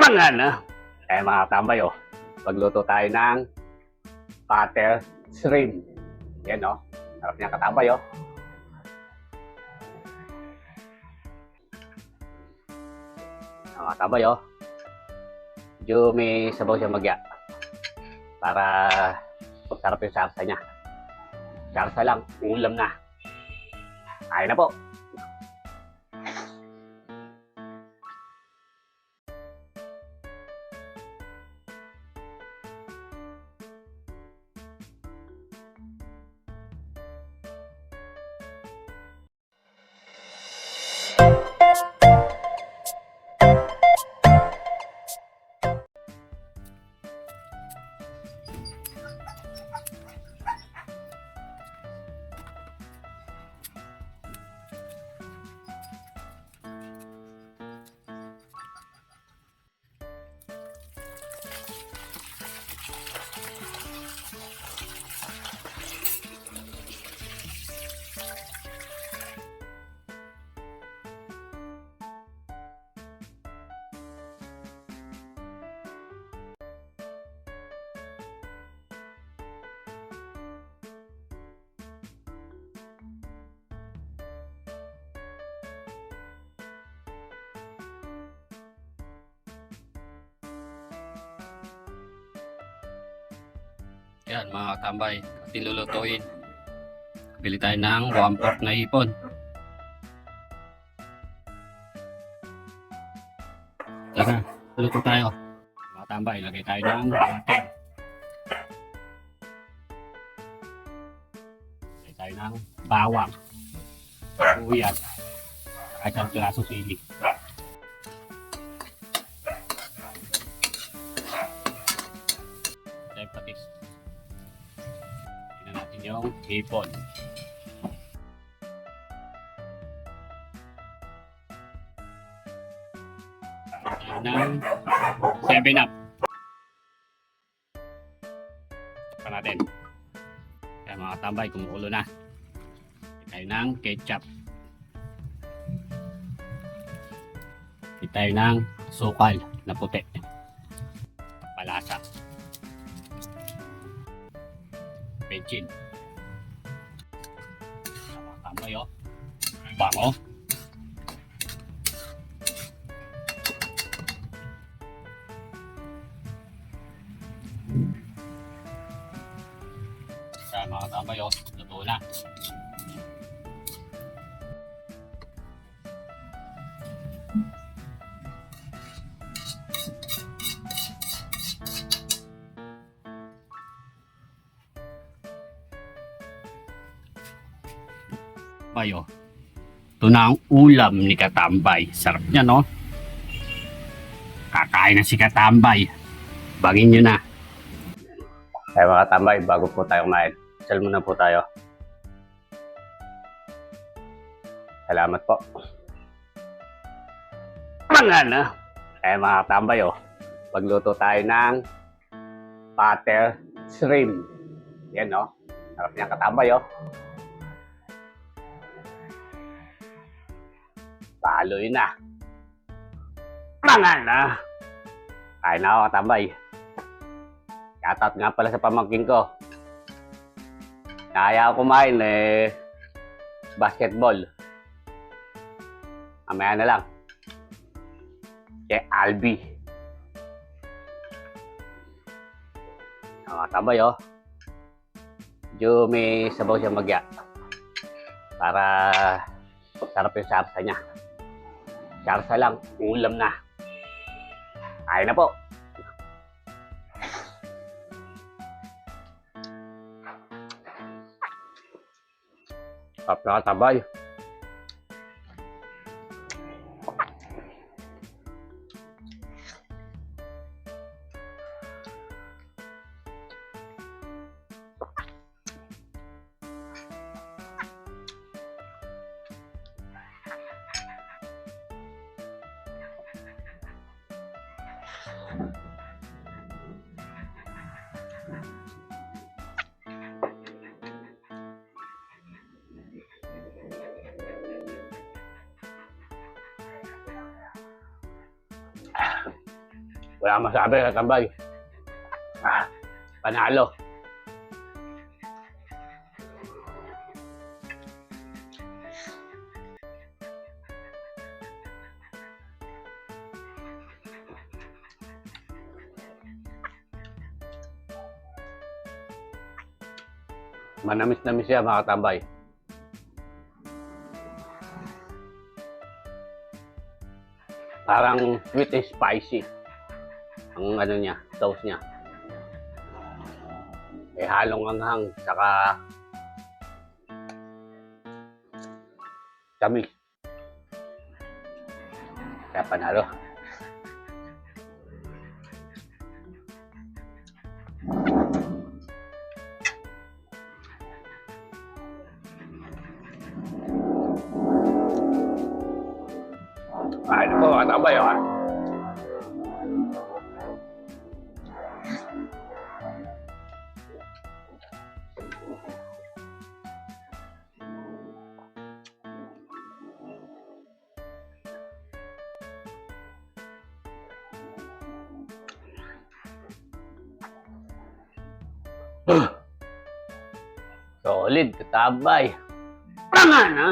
Mga mga tambay, magluto tayo ng butter shrimp. Yan, sarap niya katambay, Mga tambay, medyo may sabaw siya magya para sarap yung sarsa niya. Sarsa lang, ulam na. Kain na po. Yan mga tambay, ating lulutuin. Bili tayo ng 1/4 na hipon. Tara, luto tayo. Mga tambay, lagay tayo ng butter. Lagay tayo ng bawang, sibuyas, at isang klasong sili. Tayo patis. Tignan natin yung hipon. Ng 7 up. Pa natin. Kaya mga tambay, kumukulo na. Tayo ng ketchup. Tayo ng sukal na puti. Palasa. Bechin. Mga tambay, bango. Sa mga tambay, luto na. Bayo. Ito na ang ulam ni Katambay. Sarap niya, no? Kakain na si Katambay. Bangin nyo na. Kaya mga tambay, bago po tayo kumain, sal muna po tayo. Salamat po. Kaya mga tambay, magluto tayo ng butter shrimp. Yan, sarap niyang katambay, Paloy na. Kain na ako katambay. Shoutout nga pala sa pamangkin ko. Nahaya ako kumain basketball. Mamaya na lang. Kay Albi. Mga tambay, medyo may sabaw siya magya para sarap yung sarsa niya. Sarsa lang, ulam na. Kain na po. Sarap na katambay. Wala akong masabi, katambay. Panalo. Manamis-namis siya, mga katambay. Parang sweet and spicy. Ang ano niya, sauce niya. May halong anghang, saka tamis. Kaya panalo. Ay, naku, mga katambay, ah. Solid, katambay. Prangan, ha?